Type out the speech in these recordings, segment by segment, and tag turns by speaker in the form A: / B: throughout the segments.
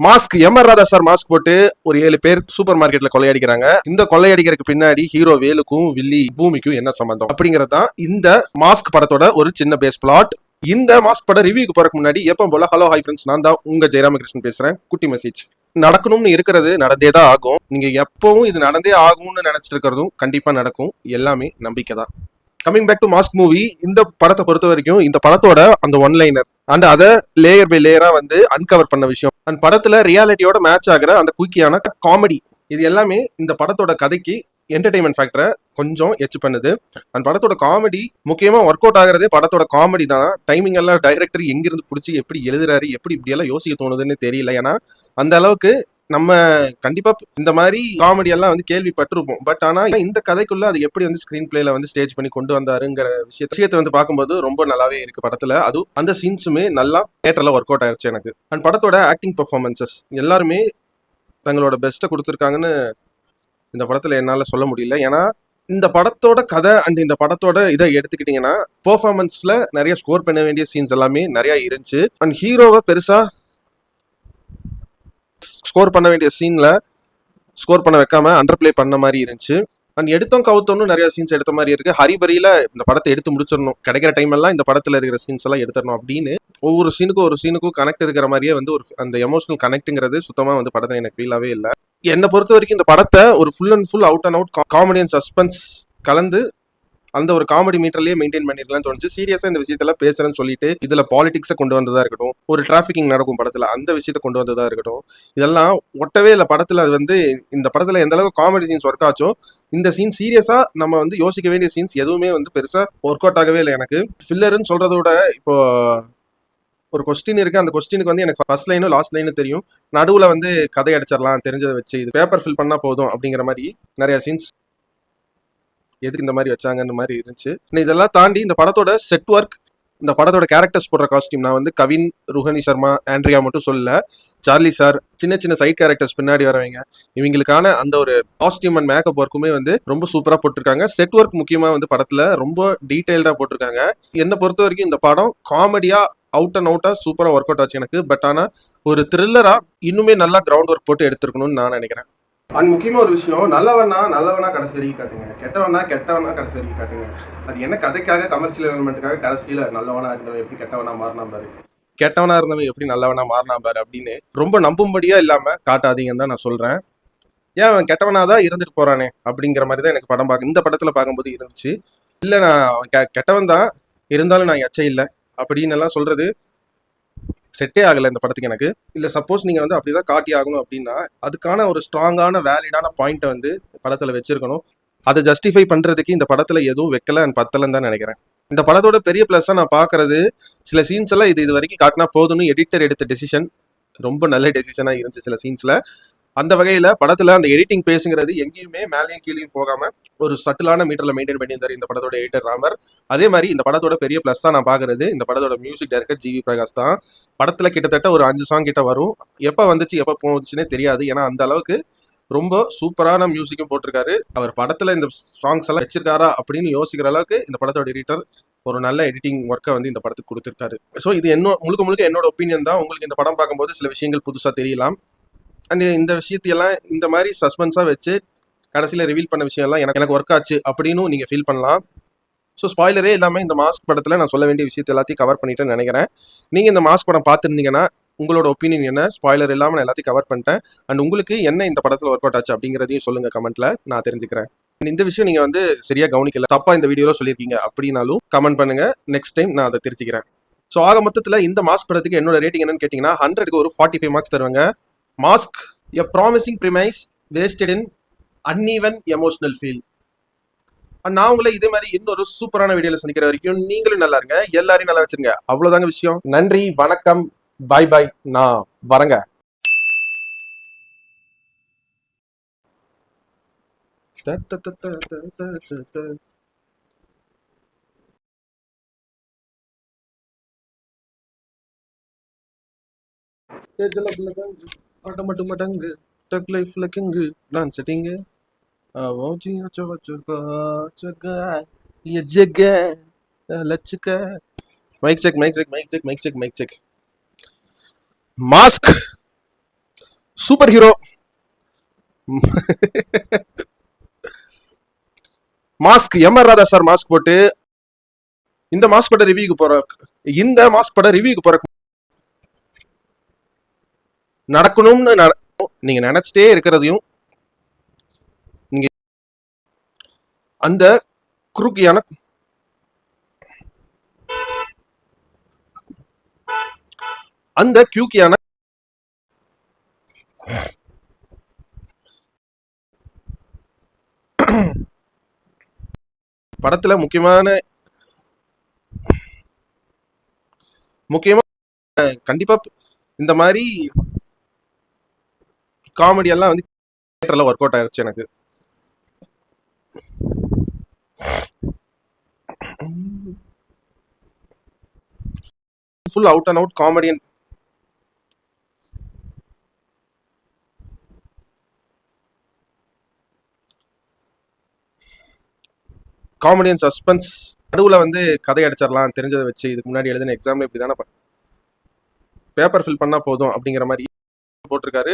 A: Mask MR Radha sir mask போட்டு ஒரு 7 பேர் சூப்பர் மார்க்கெட்ல கொள்ளையடிக்கிறாங்க. இந்த கொள்ளையடிக்கிறதுக்கு பின்னாடி ஹீரோ வேலுக்கும் வில்லி பூமிக்கும் என்ன சம்பந்தம் அப்படிங்கறது தான் இந்த மாஸ்க் படத்தோட ஒரு சின்ன பேஸ் பிளாட். இந்த மாஸ்க் படம் ரிவ்யூக்கு போறதுக்கு முன்னாடி எப்போ போல ஹலோ ஹாய் ஃப்ரெண்ட்ஸ், நான் தான் உங்க ஜெயராமகிருஷ்ணன் பேசுறேன். குட்டி மெசேஜ். நடக்கணும்னு இருக்கிறது நடந்தே தான் ஆகும். நீங்க எப்பவும் இது நடந்தே ஆகும்னு நினைச்சிட்டு இருக்கிறதும் கண்டிப்பா நடக்கும். எல்லாமே நம்பிக்கை தான். Coming back to mask movie, இந்த படத்தை பொறுத்த வரைக்கும் இந்த படத்தோட அந்த ஒன்லைனர் அண்ட் அதை லேயர் பை லேயரா வந்து அன்கவர் பண்ண விஷயம் அண்ட் படத்துல ரியாலிட்டியோட மேட்ச் ஆகிற அந்த குயிக்கியான காமெடி, இது எல்லாமே இந்த படத்தோட கதைக்கு என்டர்டைன்மெண்ட் ஃபேக்டரை கொஞ்சம் எச்சு பண்ணுது. அண்ட் படத்தோட காமெடி முக்கியமா ஒர்க் அவுட் ஆகுறதே படத்தோட காமெடி தான். டைமிங் எல்லாம் டைரக்டர் எங்கிருந்து பிடிச்சி எப்படி எழுதுறாரு, எப்படி இப்படி எல்லாம் யோசிக்க தோணுதுன்னு தெரியல. ஏன்னா அந்த அளவுக்கு நம்ம கண்டிப்பா இந்த மாதிரி காமெடி எல்லாம் வந்து கேள்விப்பட்டிருப்போம். பட் ஆனா இந்த கதைக்குள்ள அது எப்படி வந்து ஸ்கிரீன் பிளேல வந்து ஸ்டேஜ் பண்ணி கொண்டு வந்தாருங்கிற விஷயத்தை வந்து பார்க்கும்போது ரொம்ப நல்லாவே இருக்கு படத்துல. அதுவும் அந்த சீன்ஸுமே நல்லா தியேட்டர்ல ஒர்க் அவுட் ஆயிடுச்சு எனக்கு. அண்ட் படத்தோட ஆக்டிங் பெர்ஃபார்மன்சஸ் எல்லாருமே தங்களோட பெஸ்ட்டை கொடுத்துருக்காங்கன்னு இந்த படத்துல என்னால சொல்ல முடியல. ஏன்னா இந்த படத்தோட கதை அண்ட் இந்த படத்தோட இதை எடுத்துக்கிட்டீங்கன்னா பெர்ஃபார்மன்ஸ்ல நிறைய ஸ்கோர் பண்ண வேண்டிய சீன்ஸ் எல்லாமே நிறைய இருந்துச்சு. அண்ட் ஹீரோவை பெருசா ஸ்கோர் பண்ண வேண்டிய சீன்ல ஸ்கோர் பண்ண வைக்காம அண்டர் பிளே பண்ண மாதிரி இருந்துச்சு. அண்ட் எடுத்தோம் கவுத்தோன்னு நிறைய சீன்ஸ் எடுத்த மாதிரி இருக்கு. ஹரிபரியில இந்த படத்தை எடுத்து முடிச்சிடணும், கிடைக்கிற டைம் எல்லாம் இந்த படத்துல இருக்கிற சீன்ஸ் எல்லாம் எடுத்துடணும் அப்படின்னு ஒவ்வொரு சீனுக்கும் கனெக்ட் இருக்கிற மாதிரியே வந்து ஒரு அந்த எமோஷனல் கனெக்ட்ங்கிறது சுத்தமா வந்து படத்தை எனக்கு ஃபீலாவே இல்லை. என்னை பொறுத்த வரைக்கும் இந்த படத்தை ஒரு full and full out and out comedy and suspense கலந்து அந்த ஒரு காமெடி மீட்டர்லயே மெயின்டைன் பண்ணிருக்கலாம்னு தோணுச்சு. சீரியஸா இந்த விஷயத்தெல்லாம் பேசுறேன்னு சொல்லிட்டு இதுல பாலிடிக்ஸை கொண்டு வந்ததா இருக்கட்டும், ஒரு டிராபிகிங் நடக்கும் படத்துல அந்த விஷயத்த கொண்டு வந்ததா இருக்கட்டும், இதெல்லாம் ஒட்டவே இல்லை படத்துல. அது வந்து இந்த படத்துல எந்த அளவுக்கு காமெடி சீன்ஸ் ஒர்க் ஆச்சோ, இந்த சீன் சீரியஸா நம்ம வந்து யோசிக்க வேண்டிய சீன்ஸ் எதுவுமே வந்து பெருசா ஒர்க் அவுட் ஆகவே இல்லை எனக்கு. ஃபில்லர்னு சொல்றதோட இப்போ ஒரு கொஸ்டின் இருக்கு, அந்த கொஸ்டினுக்கு வந்து எனக்கு ஃபர்ஸ்ட் லைனும் லாஸ்ட் லைனும் தெரியும், நடுவுல வந்து கதை அடிச்சிடலாம் தெரிஞ்சதை வச்சு, இது பேப்பர் ஃபில் பண்ணா போதும் அப்படிங்கிற மாதிரி நிறைய சீன்ஸ் எதுக்கு இந்த மாதிரி வச்சாங்கன்னு மாதிரி இருந்துச்சு. இதெல்லாம் தாண்டி இந்த படத்தோட செட் ஒர்க், இந்த படத்தோட கேரக்டர்ஸ் போடுற காஸ்டியூம், நான் வந்து கவின், ருஹனி சர்மா, ஆண்ட்ரியா மட்டும் சொல்லல, சார்லி சார், சின்ன சின்ன சைட் கேரக்டர்ஸ் பின்னாடி வரவங்க, இவங்களுக்கான அந்த ஒரு காஸ்டியூம் அண்ட் மேக்கப் ஒர்க்குமே வந்து ரொம்ப சூப்பரா போட்டிருக்காங்க. செட் ஒர்க் முக்கியமா வந்து படத்துல ரொம்ப டீடைல்டா போட்டிருக்காங்க. என்னை பொறுத்த வரைக்கும் இந்த படம் காமெடியா அவுட் அண்ட் அவுட்டா சூப்பரா ஒர்க் அவுட் ஆச்சு எனக்கு. பட் ஆனா ஒரு த்ரில்லரா இன்னுமே நல்லா கிரவுண்ட் ஒர்க் போட்டு எடுத்திருக்கணும்னு நான் நினைக்கிறேன். அண்ட் முக்கியமா ஒரு விஷயம், நல்லவனா கடைசி வரைக்கும் காட்டுங்க, கெட்டவனா கடைசி வரைக்கும் காட்டுங்க. அது என்ன கதைக்காக, கமர்ஷியல் எலிமெண்ட்டுக்காக கடைசியில நல்லவனா இருந்தவன் எப்படி கெட்டவனா மாறினா பாரு, கெட்டவனா இருந்தவன் எப்படி நல்லவனா மாறினா பாரு அப்படின்னு ரொம்ப நம்பும்படியா இல்லாம காட்டாதீங்கன்னு தான் நான் சொல்றேன். ஏன் அவன் கெட்டவனாதான் இருந்துட்டு போறானே அப்படிங்கிற மாதிரி தான் எனக்கு படம் இந்த படத்துல பார்க்கும்போது இருந்துச்சு. இல்ல நான் கெட்டவன் தான் இருந்தாலும் நான் எச்சை இல்லை அப்படின்னு எல்லாம் சொல்றது செட்டே ஆகலை இந்த படத்துக்கு எனக்கு. இல்லை சப்போஸ் நீங்கள் வந்து அப்படிதான் காட்டி ஆகணும் அப்படின்னா அதுக்கான ஒரு ஸ்ட்ராங்கான வேலிடான பாயிண்ட்டை வந்து படத்தில் வச்சிருக்கணும். அதை ஜஸ்டிஃபை பண்ணுறதுக்கு இந்த படத்தில் எதுவும் வைக்கல அண்ட் பத்தலன்னு தான் நினைக்கிறேன். இந்த படத்தோட பெரிய ப்ளஸ்ஸாக நான் பார்க்கறது, சில சீன்ஸ் எல்லாம் இது வரைக்கும் காட்டினா போதும்னு எடிட்டர் எடுத்த டெசிஷன் ரொம்ப நல்ல டெசிஷனாக இருந்துச்சு சில சீன்ஸில். அந்த வகையில் படத்தில் அந்த எடிட்டிங் பேசுங்கிறது எங்கேயுமே மேலேயும் கீழேயும் போகாமல் ஒரு சட்டிலான மீட்டர்ல மெயின்டைன் பண்ணியிருந்தார் இந்த படத்தோட எடிட்டர் ராமர். அதே மாதிரி இந்த படத்தோட பெரிய பிளஸ் தான் நான் பார்க்கறது, இந்த படத்தோட மியூசிக் டைரக்டர் ஜிவி பிரகாஷ் தான். படத்துல கிட்டத்தட்ட ஒரு 5 சாங் கிட்ட வரும். எப்போ வந்துச்சு எப்போ போச்சுன்னே தெரியாது. ஏன்னா அந்த அளவுக்கு ரொம்ப சூப்பரான மியூசிக்கும் போட்டிருக்காரு. அவர் படத்துல இந்த சாங்ஸ் எல்லாம் வச்சிருக்காரா அப்படின்னு யோசிக்கிற அளவுக்கு இந்த படத்தோட எடிட்டர் ஒரு நல்ல எடிட்டிங் ஒர்க்கை வந்து இந்த படத்துக்கு கொடுத்துருக்காரு. ஸோ இது முழுக்க என்னோட ஒப்பீனியன் தான். உங்களுக்கு இந்த படம் பார்க்கும்போது சில விஷயங்கள் புதுசாக தெரியலாம். அண்ட் இந்த விஷயத்தையெல்லாம் இந்த மாதிரி சஸ்பென்ஸாக வச்சு கடைசியில் ரிவீல் பண்ண விஷயம்லாம் எனக்கு ஒர்க் ஆச்சு அப்படின்னு நீங்கள் ஃபீல் பண்ணலாம். ஸோ ஸ்பாய்லரே இல்லாமல் இந்த மாஸ்க் படத்தில் நான் சொல்ல வேண்டிய விஷயத்தை எல்லாத்தையும் கவர் பண்ணிட்டேன்னு நினைக்கிறேன். நீங்கள் இந்த மாஸ்க் படம் பார்த்துருந்தீங்கன்னா உங்களோட ஒப்பீனியன் என்ன, ஸ்பாய்லர் இல்லாமல் நான் எல்லாத்தையும் கவர் பண்ணிட்டேன். அண்ட் உங்களுக்கு என்ன இந்த படத்தில் ஒர்க் அவுட் ஆச்சு அப்படிங்கிறதையும் சொல்லுங்கள் கமெண்ட்டில், நான் தெரிஞ்சுக்கிறேன். இந்த விஷயம் நீங்கள் வந்து சரியாக கவனிக்கல, தப்பாக இந்த வீடியோவில் சொல்லியிருக்கீங்க அப்படின்னாலும் கமெண்ட் பண்ணுங்கள், நெக்ஸ்ட் டைம் நான் அதை திருத்திக்கிறேன். ஸோ ஆக மொத்தத்தில் இந்த மாஸ்க் படத்துக்கு என்னோட ரேட்டிங் என்னன்னு கேட்டிங்கன்னா 100க்கு ஒரு 45 மார்க்ஸ் தருவாங்க. மாஸ்க் எ ப்ராமிசிங் ப்ரிமைஸ் வேஸ்டட் இன் அன்ஈவன் எமோஷனல் ஃபீல். நான் உங்களை இதே மாதிரி இன்னொரு சூப்பரான வீடியோல சந்திக்கிற வரைக்கும் நீங்களும் நல்லா இருங்க, எல்லாரையும் நல்லா வச்சிருங்க. அவ்வளவுதாங்க விஷயம். நன்றி, வணக்கம், பாய் பாய், நான் வரங்க. Mic check. Mask super hero mask MR Radha sir mask போட்டு இந்த மாஸ்க் பட ரிவ்யூக்கு போற இந்த மாஸ்க் பட ரிவ்யூக்கு போற நடக்கணும்னு நீங்க நினைச்சிட்டே இருக்கிறதையும் நீங்க அந்த குறுக்கியான அந்த கியூக்கியான படத்துல முக்கியமா கண்டிப்பா இந்த மாதிரி காமெடி எல்லாம் வந்து தியேட்டர்ல ஒர்க் அவுட் ஆயிடுச்சு எனக்கு. Full out and out comedian comedian suspense நடுவில் வந்து கதை அடிச்சிடலாம் தெரிஞ்சதை வச்சு இதுக்கு முன்னாடி எழுதின எக்ஸாம்ல இப்படி தானே பேப்பர் ஃபில் பண்ணா போதும் அப்படிங்கிற மாதிரி போட்டிருக்காரு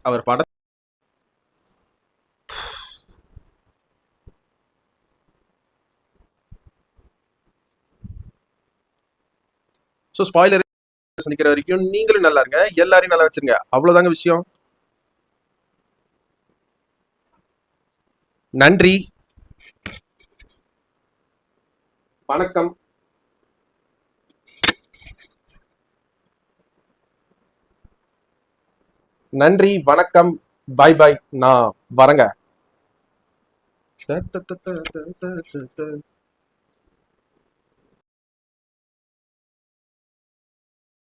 A: அவர் பட. ஸோ ஸ்பாய்லர் சந்திக்கிற வரைக்கும் நீங்களும் நல்லா இருங்க, எல்லாரையும் நல்லா வச்சிருங்க, அவ்வளவுதாங்க விஷயம். நன்றி, வணக்கம். நன்றி, வணக்கம், பாய் பாய், நான் வரங்க.